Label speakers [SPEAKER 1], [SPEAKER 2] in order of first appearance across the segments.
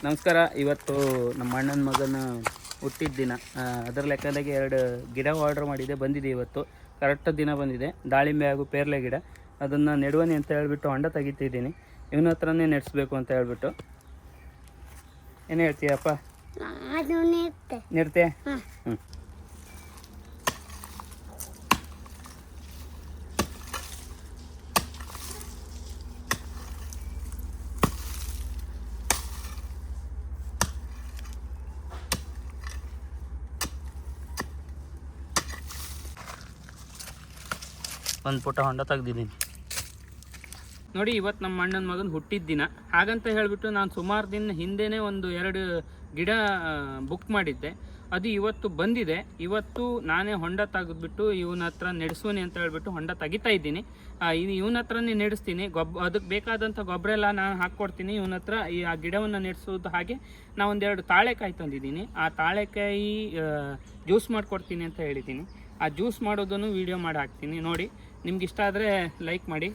[SPEAKER 1] ನಮಸ್ಕಾರ. ಇವತ್ತು ನಮ್ಮ ಅಣ್ಣನ ಮಗನ ಹುಟ್ಟಿದ ದಿನ. ಅದರ ಲೆಕ್ಕದಾಗೆ 2 ಗಿಡ ಆರ್ಡ್ರ್ ಮಾಡಿದೆ, ಬಂದಿದೆ. ಇವತ್ತು ಕರೆಕ್ಟ್ ದಿನ ಬಂದಿದೆ. ದಾಳಿಂಬೆ ಹಾಗೂ ಪೇರ್ಲೆ ಗಿಡ. ಅದನ್ನು ನೆಡುವನಿ ಅಂತ ಹೇಳ್ಬಿಟ್ಟು ಹೊಂಡ ತೆಗಿತಿದ್ದೀನಿ. ಇವನ ಹತ್ರನೇ ನೆಡ್ಸ್ಬೇಕು ಅಂತ ಹೇಳ್ಬಿಟ್ಟು. ಏನು ಹೇಳ್ತೀಯಪ್ಪ? ನೆಡ್ತೆ? ಹ್ಞೂ. ಒಂದು ಪುಟ ಹೊಂಡ ತೆಗ್ದಿದ್ದೀನಿ ನೋಡಿ. ಇವತ್ತು ನಮ್ಮ ಅಣ್ಣನ ಮಗನ ಹುಟ್ಟಿದ ದಿನ. ಹಾಗಂತ ಹೇಳಿಬಿಟ್ಟು ನಾನು ಸುಮಾರು ದಿನ ಹಿಂದೆಯೇ 1-2 ಗಿಡ ಬುಕ್ ಮಾಡಿದ್ದೆ. ಅದು ಇವತ್ತು ಬಂದಿದೆ. ಇವತ್ತು ನಾನೇ ಹೊಂಡ ತೆಗೆದ್ಬಿಟ್ಟು ಇವನ ಹತ್ರ ನೆಡ್ಸೋನಿ ಅಂತ ಹೇಳ್ಬಿಟ್ಟು ಹೊಂಡ ತೆಗಿತಾ ಇದ್ದೀನಿ. ಇವನ ಹತ್ರನೇ ನೆಡೆಸ್ತೀನಿ. ಅದಕ್ಕೆ ಬೇಕಾದಂಥ ಗೊಬ್ಬರ ಎಲ್ಲ ನಾನು ಹಾಕ್ಕೊಡ್ತೀನಿ ಇವನ ಹತ್ರ. ಆ ಗಿಡವನ್ನು ನೆಡ್ಸೋದು ಹಾಗೆ ನಾನು 1-2 ತಾಳೆಕಾಯಿ ತಂದಿದ್ದೀನಿ. ಆ ತಾಳೆಕಾಯಿ ಜ್ಯೂಸ್ ಮಾಡಿಕೊಡ್ತೀನಿ ಅಂತ ಹೇಳಿದ್ದೀನಿ. ಆ ಜ್ಯೂಸ್ ಮಾಡೋದನ್ನು ವೀಡಿಯೋ ಮಾಡಿ ಹಾಕ್ತೀನಿ ನೋಡಿ. ನಿಮ್ಗೆ ಇಷ್ಟ ಆದರೆ ಲೈಕ್ ಮಾಡಿ.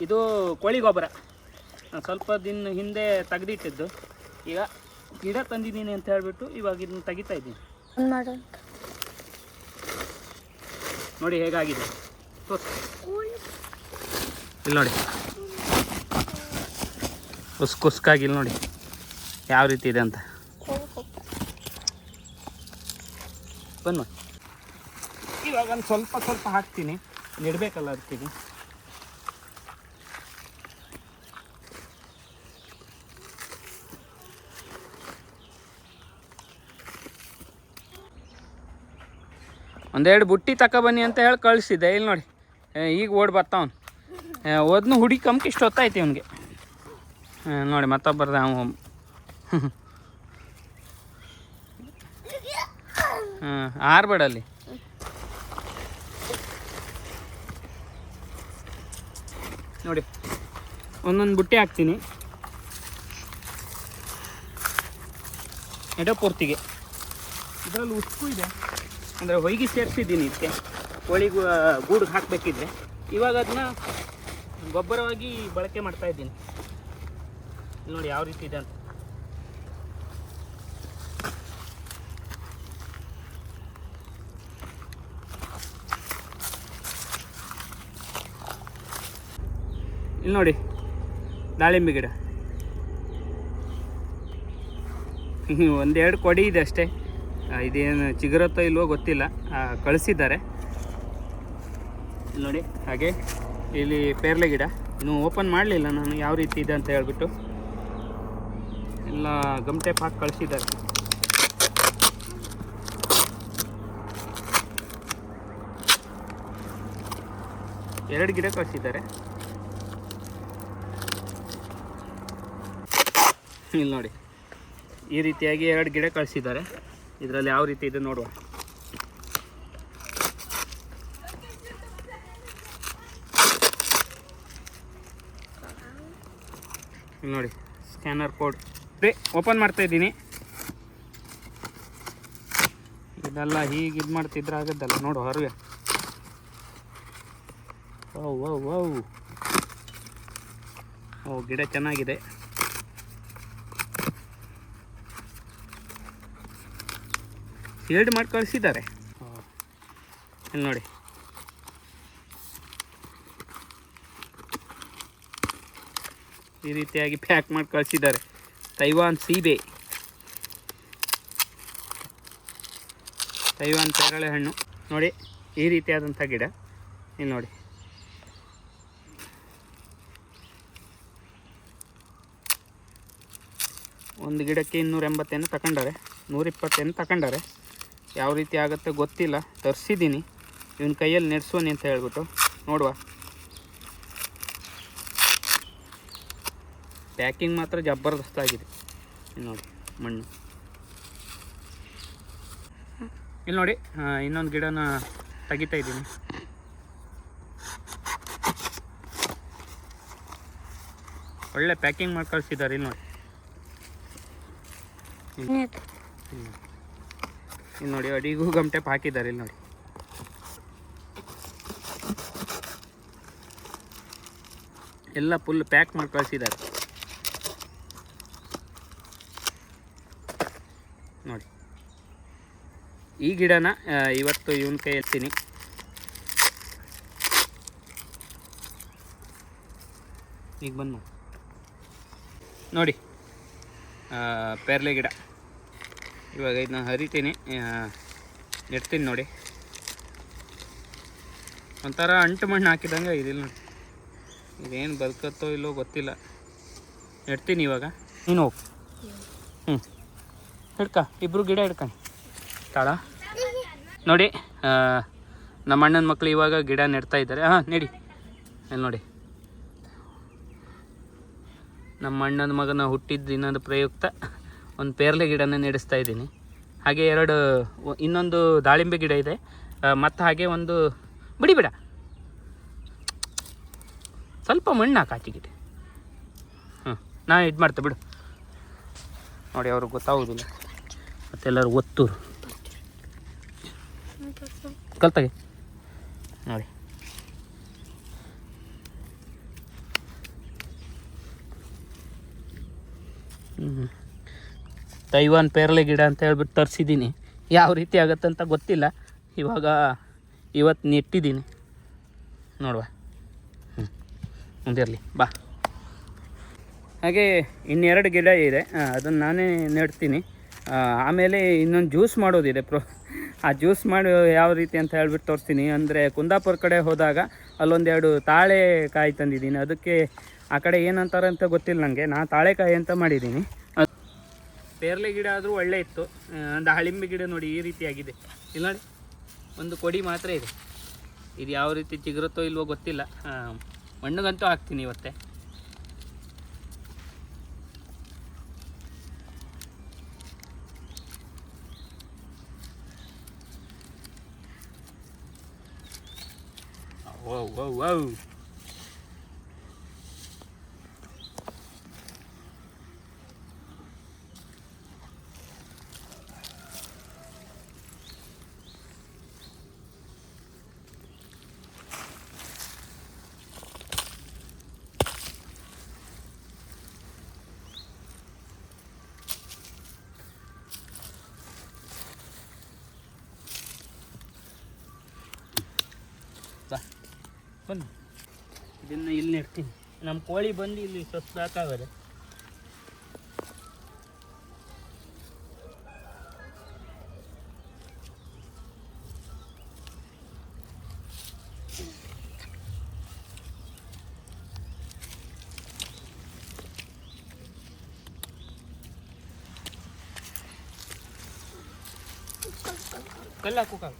[SPEAKER 1] ಇದು ಕೋಳಿ ಗೊಬ್ಬರ ಸ್ವಲ್ಪ ದಿನ ಹಿಂದೆ ತೆಗೆದಿಟ್ಟಿದ್ದು. ಈಗ ಗಿಡ ತಂದಿದ್ದೀನಿ ಅಂತ ಹೇಳ್ಬಿಟ್ಟು ಇವಾಗ ಇದನ್ನು ತೆಗಿತಾ ಇದ್ದೀನಿ ನೋಡಿ ಹೇಗಾಗಿದೆ. ಇಲ್ಲಿ ನೋಡಿ, ಕುಸ್ಕಾಗಿಲ್ಲ ನೋಡಿ ಯಾವ ರೀತಿ ಇದೆ ಅಂತ. ಬನ್ನಿ, ಇವಾಗ ಒಂದು ಸ್ವಲ್ಪ ಹಾಕ್ತೀನಿ, ನೆಡಬೇಕಲ್ಲ ಅದಕ್ಕೆ. ಒಂದೆರಡು ಬುಟ್ಟಿ ತಗೊಬನ್ನಿ ಅಂತ ಹೇಳಿ ಕಳಿಸಿದ್ದೆ. ಇಲ್ಲಿ ನೋಡಿ ಈಗ ಓಡಿ ಬರ್ತಾವನು. ಓದ್ನು ಹುಡುಗಿ ಕಂಪ್ಗೆ ಇಷ್ಟು ಹೊತ್ತಾಯ್ತು ಇವನಿಗೆ. ನೋಡಿ ಮತ್ತೊಬ್ಬರ್ದ ಅವನು. ಆರ್ಬೇಡಲ್ಲಿ. ನೋಡಿ ಒಂದೊಂದು ಬುಟ್ಟಿ ಹಾಕ್ತೀನಿ ಎಡೆ ಪೂರ್ತಿಗೆ. ಇದರಲ್ಲಿ ಉಪ್ಪು ಇದೆ ಅಂದರೆ ಹೊಯ್ಗೆ ಸೇರಿಸಿದ್ದೀನಿ. ಇದಕ್ಕೆ ಕೋಳಿ ಗೂಡಿಗೆ ಹಾಕಬೇಕಿದ್ರೆ ಇವಾಗ ಅದನ್ನ ಗೊಬ್ಬರವಾಗಿ ಬಳಕೆ ಮಾಡ್ತಾ ಇದ್ದೀನಿ. ನೋಡಿ ಯಾವ ರೀತಿ ಇದೆ ಅಂತ. ಇಲ್ಲಿ ನೋಡಿ ದಾಳಿಂಬೆ ಗಿಡ 1-2 ಕೊಡಿ ಇದೆ ಅಷ್ಟೇ. ಇದೇನು ಚಿಗುರತ್ತೋ ಇಲ್ವೋ ಗೊತ್ತಿಲ್ಲ, ಕಳಿಸಿದ್ದಾರೆ. ಇಲ್ಲಿ ನೋಡಿ ಹಾಗೆ ಇಲ್ಲಿ ಪೇರ್ಲೆ ಗಿಡ ಇನ್ನೂ ಓಪನ್ ಮಾಡಲಿಲ್ಲ ನಾನು ಯಾವ ರೀತಿ ಇದೆ ಅಂತ ಹೇಳ್ಬಿಟ್ಟು. ಎಲ್ಲ ಗಮ್ ಟೇಪ್ ಹಾಕಿ ಕಳಿಸಿದ್ದಾರೆ. ಎರಡು ಗಿಡ ಕಳಿಸಿದ್ದಾರೆ. ಇಲ್ಲಿ ನೋಡಿ ಈ ರೀತಿಯಾಗಿ 2 ಗಿಡ ಕಳಿಸಿದ್ದಾರೆ. ಇದರಲ್ಲಿ ಯಾವ ರೀತಿ ಇದೆ ನೋಡುವ. ಇಲ್ಲಿ ನೋಡಿ ಸ್ಕ್ಯಾನರ್ ಕೋಡ್ ಓಪನ್ ಮಾಡ್ತಾ ಇದ್ದೀನಿ. ಇದೆಲ್ಲ ಹೀಗೆ ಇದು ಮಾಡ್ತಿದ್ರೆ ಆಗದ್ದಲ್ಲ. ನೋಡು ಹೊರಗೆ. ಓ ಗಿಡ ಚೆನ್ನಾಗಿದೆ. ಶೇಡ್ ಮಾಡಿ ಕಳಿಸಿದ್ದಾರೆ. ಇಲ್ಲಿ ನೋಡಿ ಈ ರೀತಿಯಾಗಿ ಪ್ಯಾಕ್ ಮಾಡಿ ಕಳಿಸಿದ್ದಾರೆ. ತೈವಾನ್ ಸೀಬೆ, ತೈವಾನ್ ಪೇರಳೆ ಹಣ್ಣು ನೋಡಿ ಈ ರೀತಿಯಾದಂಥ ಗಿಡ. ಇಲ್ಲಿ ನೋಡಿ ಒಂದು ಗಿಡಕ್ಕೆ 280 ತಗೊಂಡಾರೆ, 120 ತಗೊಂಡಾರೆ. ಯಾವ ರೀತಿ ಆಗುತ್ತೆ ಗೊತ್ತಿಲ್ಲ, ತರಿಸಿದ್ದೀನಿ ಇವನ ಕೈಯಲ್ಲಿ ನೆಡ್ಸೋನಿ ಅಂತ ಹೇಳ್ಬಿಟ್ಟು. ನೋಡುವ ಪ್ಯಾಕಿಂಗ್ ಮಾತ್ರ ಜಬರ್ದಸ್ತಾಗಿದೆ. ನೋಡಿ ಮಣ್ಣು ಇಲ್ಲಿ ನೋಡಿ. ಇನ್ನೊಂದು ಗಿಡನ ತೆಗಿತಾ ಇದ್ದೀನಿ. ಒಳ್ಳೆ ಪ್ಯಾಕಿಂಗ್ ಮಾಡಿ ಕಳಿಸಿದ್ದಾರೆ. ಇಲ್ಲಿ ನೋಡಿ, ಇಲ್ಲಿ ನೋಡಿ ಅಡಿಗೂ ಗಮ್ ಟೇಪ್ ಹಾಕಿದ್ದಾರೆ. ಇಲ್ಲಿ ನೋಡಿ, ಎಲ್ಲ ಫುಲ್ ಪ್ಯಾಕ್ ಮಾಡಿ ಕಳಿಸಿದ್ದಾರೆ ನೋಡಿ. ಈ ಗಿಡನ ಇವತ್ತು ಇವನ ಕೈ ಎತ್ತೀನಿ. ಈಗ ಬಂದು ನೋಡಿ, ಪೇರ್ಲೆ ಗಿಡ ಇವಾಗ ಇದನ್ನ ಹರಿತೀನಿ, ನೆಡ್ತೀನಿ ನೋಡಿ. ಒಂಥರ ಅಂಟು ಮಣ್ಣು ಹಾಕಿದಂಗೆ ಇದಿಲ್ಲ ನೋಡಿ. ಇದೇನು ಬದುಕತ್ತೋ ಇಲ್ಲೋ ಗೊತ್ತಿಲ್ಲ. ನೆಡ್ತೀನಿ ಇವಾಗ. ನೀನು ಹೋಗಿ ಹಿಡ್ಕ, ಇಬ್ಬರು ಗಿಡ ಹಿಡ್ಕೊಂಡು ತಾಳ ನೋಡಿ. ನಮ್ಮ ಅಣ್ಣನ ಮಕ್ಕಳು ಇವಾಗ ಗಿಡ ನೆಡ್ತಾ ಇದ್ದಾರೆ. ನೆಡಿ. ಅಲ್ಲಿ ನೋಡಿ, ನಮ್ಮ ಅಣ್ಣನ ಮಗನ ಹುಟ್ಟಿದ ದಿನದ ಪ್ರಯುಕ್ತ ಒಂದು ಪೇರ್ಲೆ ಗಿಡನ ನೆಡೆಸ್ತಾ ಇದ್ದೀನಿ. ಹಾಗೆ ಇನ್ನೊಂದು ದಾಳಿಂಬೆ ಗಿಡ ಇದೆ, ಮತ್ತು ಹಾಗೆ ಒಂದು ಬಿಡ ಸ್ವಲ್ಪ ಮಣ್ಣು ಹಾಕಾಚಿಗಿದೆ. ನಾ ಇದು ಮಾಡ್ತೆ ಬಿಡು. ನೋಡಿ, ಅವ್ರಿಗೆ ಗೊತ್ತಾಗೋದಿಲ್ಲ, ಮತ್ತೆಲ್ಲರೂ ಒತ್ತೂರು ಕಲ್ತಾಗೆ ನೋಡಿ. ತೈವಾನ್ ಪೇರ್ಲೆ ಗಿಡ ಅಂತ ಹೇಳ್ಬಿಟ್ಟು ತರಿಸಿದ್ದೀನಿ. ಯಾವ ರೀತಿ ಆಗುತ್ತಂತ ಗೊತ್ತಿಲ್ಲ. ಇವತ್ತು ನೆಟ್ಟಿದ್ದೀನಿ ನೋಡುವ. ಮುಂದಿರಲಿ ಬಾ. ಹಾಗೆ ಇನ್ನೆರಡು ಗಿಡ ಇದೆ, ಅದನ್ನು ನಾನೇ ನೆಡ್ತೀನಿ. ಆಮೇಲೆ ಇನ್ನೊಂದು ಜ್ಯೂಸ್ ಮಾಡೋದಿದೆ. ಆ ಜ್ಯೂಸ್ ಮಾಡಿ ಯಾವ ರೀತಿ ಅಂತ ಹೇಳ್ಬಿಟ್ಟು ತೋರಿಸ್ತೀನಿ. ಅಂದರೆ ಕುಂದಾಪುರ ಕಡೆ ಹೋದಾಗ ಅಲ್ಲೊಂದೆರಡು ತಾಳೆ ಕಾಯಿ ತಂದಿದ್ದೀನಿ. ಅದಕ್ಕೆ ಆ ಕಡೆ ಏನಂತಾರೆ ಅಂತ ಗೊತ್ತಿಲ್ಲ ನನಗೆ. ನಾನು ತಾಳೆಕಾಯಿ ಅಂತ ಮಾಡಿದ್ದೀನಿ. ಪೇರ್ಲೆ ಗಿಡ ಆದರೂ ಒಳ್ಳೆ ಇತ್ತು. ದಾಳಿಂಬೆ ಗಿಡ ನೋಡಿ ಈ ರೀತಿಯಾಗಿದೆ. ಇಲ್ಲ ನೋಡಿ, ಒಂದು ಕೊಡಿ ಮಾತ್ರ ಇದೆ. ಇದು ಯಾವ ರೀತಿ ಚಿಗುರುತ್ತೋ ಇಲ್ವೋ ಗೊತ್ತಿಲ್ಲ. ಮಣ್ಣಿಗಂತೂ ಹಾಕ್ತೀನಿ ಇವತ್ತೆ. ಓ ಬನ್ನಿ, ಇದನ್ನು ಇಲ್ಲಿ ನೆಡ್ತೀನಿ. ನಮ್ಮ ಕೋಳಿ ಬಂದು ಇಲ್ಲಿ ಸೊಸ್ದಾಕಾಗದೆ. ಕಲ್ಲ ಹಾಕೋಕಾಗ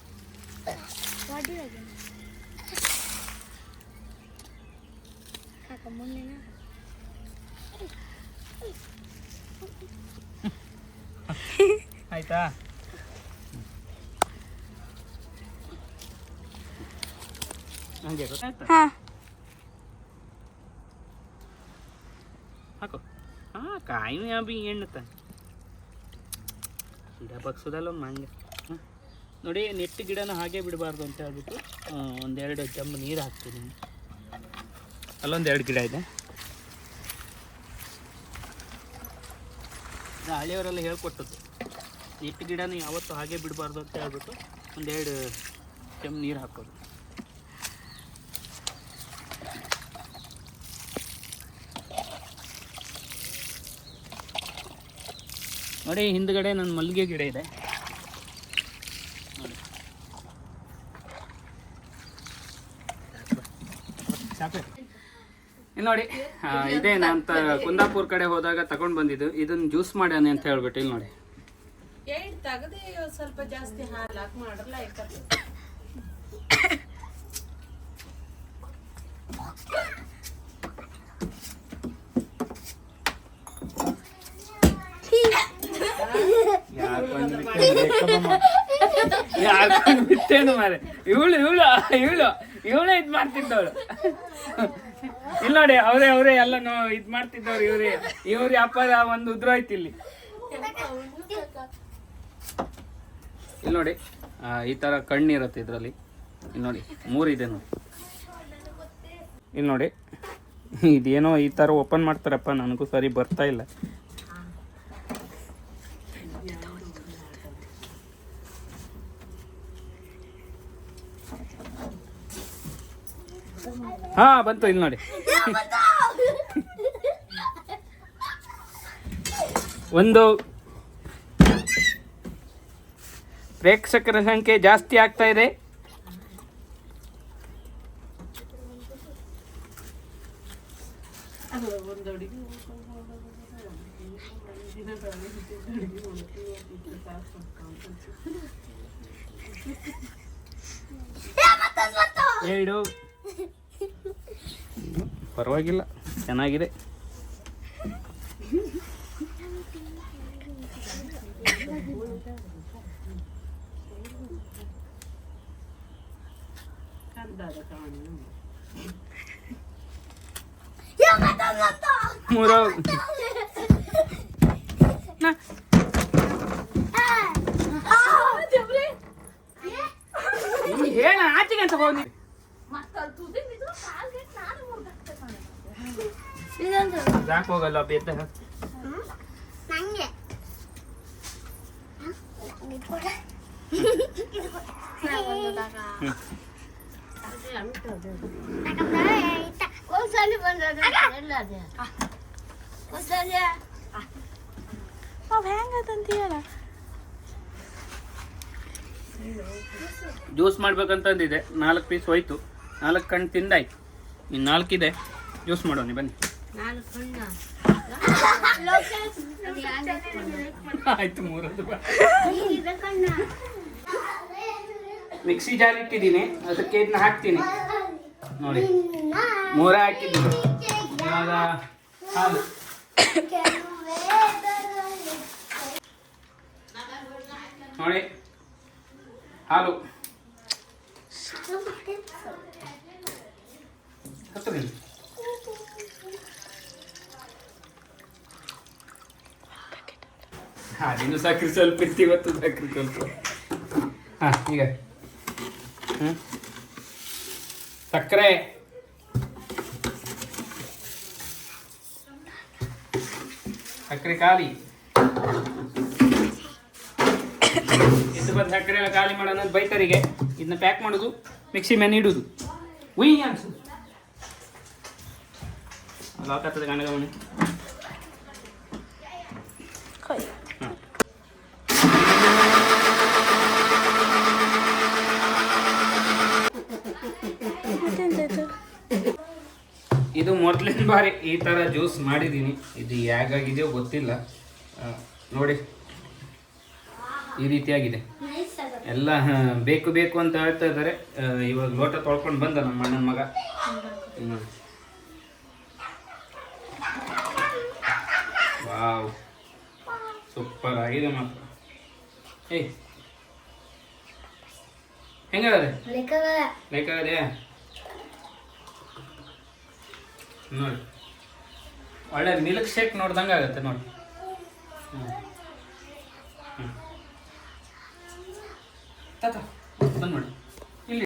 [SPEAKER 1] ಆಯ್ತಾ? ಹಂಗೆ ಹಾಕೋ. ಕಾಯಿ ಬಿ ಎಣ್ಣುತ್ತ ಗಿಡ ಬಗ್ಸೋದಲ್ಲ ಒಂದು ಮಂಗೆ. ನೋಡಿ, ನೆಟ್ಟು ಗಿಡನ ಹಾಗೆ ಬಿಡಬಾರ್ದು ಅಂತ ಹೇಳ್ಬಿಟ್ಟು ಒಂದೆರಡು ಜಂಬು ನೀರು ಹಾಕ್ತೀನಿ. ಅಲ್ಲೊಂದೆರಡು ಗಿಡ ಇದೆ. ಹಳೆಯವರೆಲ್ಲ ಹೇಳ್ಕೊಟ್ಟದ್ದು, ನೆಟ್ಟು ಗಿಡನ ಯಾವತ್ತೂ ಹಾಗೆ ಬಿಡಬಾರ್ದು ಅಂತ ಹೇಳ್ಬಿಟ್ಟು ಒಂದೆರಡು ಜಂಬು ನೀರು ಹಾಕೋದು. ನೋಡಿ, ಹಿಂದ್ಗಡೆ ನನ್ನ ಮಲ್ಲಿಗೆ ಗಿಡ ಇದೆ ನೋಡಿ. ನೋಡಿ, ಇದೇ ನಾನು ಕುಂದಾಪುರ ಕಡೆ ಹೋದಾಗ ತಗೊಂಡು ಬಂದಿದ್ದು. ಇದನ್ನ ಜ್ಯೂಸ್ ಮಾಡ್ಯಾನೆ ಅಂತ ಹೇಳ್ಬಿಟ್ಟು ಇಲ್ಲಿ ನೋಡಿ.
[SPEAKER 2] ಸ್ವಲ್ಪ ಜಾಸ್ತಿ ಹಾಲಾಕ್ ಮಾಡ್ರಲ್ಲ
[SPEAKER 1] ಬಿತ್ತೇನು ಮಾರೆ ಇವಳು ಇವಳೇ ಇದು ಮಾಡ್ತಿದ್ದವಳು. ಇಲ್ಲ ನೋಡಿ ಅವರೇ ಎಲ್ಲ ಇದು ಮಾಡ್ತಿದ್ದವ್ರು. ಇವ್ರ ವ್ಯಾಪಾರ ಒಂದು ಉದ್ರೋಯ್ತು ಇಲ್ಲಿ ನೋಡಿ. ಈ ತರ ಕಣ್ಣಿರುತ್ತೆ ಇದ್ರಲ್ಲಿ. ಇಲ್ಲಿ ನೋಡಿ 3 ಇದೆ ನೋಡಿ. ಇಲ್ಲಿ ನೋಡಿ ಇದೇನೋ ಈ ತರ ಓಪನ್ ಮಾಡ್ತಾರಪ್ಪ, ನನಗೂ ಸರಿ ಬರ್ತಾ ಇಲ್ಲ. ಹಾ ಬಂತು. ಇಲ್ಲಿ ನೋಡಿ ಒಂದು ಪ್ರೇಕ್ಷಕರ ಸಂಖ್ಯೆ ಜಾಸ್ತಿ ಆಗ್ತಾ ಇದೆ. ಏಳು ಪರವಾಗಿಲ್ಲ, ಚೆನ್ನಾಗಿದೆ. ಮೂರು ಹೇಳ ಆಚೆಗೆ ಅಂತ ಹೋಗಿ ಯಾಕೆ ಹೋಗಲ್ಲ ಬೇತ ಜ್ಯೂಸ್ ಮಾಡ್ಬೇಕಂತಂದಿದೆ. 4 ಪೀಸ್ ಹೋಯ್ತು, 4 ಕಣ್ಣು ತಿಂದಾಯ್ತು, ಇನ್ನು 4 ಇದೆ. ಜ್ಯೂಸ್ ಮಾಡೋಣ ಬನ್ನಿ. ಆಯ್ತು 3 ಮಿಕ್ಸಿ ಜಾರ್ ಇಟ್ಟಿದ್ದೀನಿ, ಅದಕ್ಕೆ ಇದನ್ನ ಹಾಕ್ತೀನಿ ನೋಡಿ. 3 ಹಾಕಿದ್ದೀನಿ. ಇವಾಗ ಹಾಲು ನೋಡಿ, ಹಾಲು ಅದಿನ್ನು ಸಕ್ಕರೆ ಸ್ವಲ್ಪ ಇತ್ತು, ಇವತ್ತು ಸಕ್ಕರೆ ಸ್ವಲ್ಪ. ಈಗ ಸಕ್ಕರೆ ಖಾಲಿ. ಎಷ್ಟು ಬಂದು ಸಕ್ಕರೆ ಎಲ್ಲ ಖಾಲಿ ಮಾಡೋಣ ಬೈತರಿಗೆ. ಇದನ್ನ ಪ್ಯಾಕ್ ಮಾಡೋದು, ಮಿಕ್ಸಿ ಮೇಲೆ ಇಡುದು. ಉಯ್ ಅನ್ಸು ಲಾಕ್ ಆಗ್ತದೆ ಗಂಡಗವಣೆ. ಇದು ಮೊದಲಿನ ಬಾರಿ ಈ ಥರ ಜ್ಯೂಸ್ ಮಾಡಿದ್ದೀನಿ. ಇದು ಹೇಗಾಗಿದೆಯೋ ಗೊತ್ತಿಲ್ಲ. ನೋಡಿ ಈ ರೀತಿಯಾಗಿದೆ. ಎಲ್ಲ ಬೇಕು ಬೇಕು ಅಂತ ಹೇಳ್ತಾ ಇದ್ದಾರೆ. ಇವಾಗ ಲೋಟ ತೊಳ್ಕೊಂಡು ಬಂದ ನಮ್ಮ ಅಣ್ಣನ ಮಗ. ವಾವ್, ಸೂಪರ್ ಆಗಿದೆ ಮಾತ್ರ. ಹೆಂಗಾಗದೆ? ಬೇಕಾಗದೆ ನೋಡಿ. ಒಳ್ಳೆ ಮಿಲ್ಕ್ ಶೇಕ್ ನೋಡ್ದಂಗೆ ಆಗುತ್ತೆ ನೋಡಿ. ತಾತ ಬಂದು ನೋಡಿ.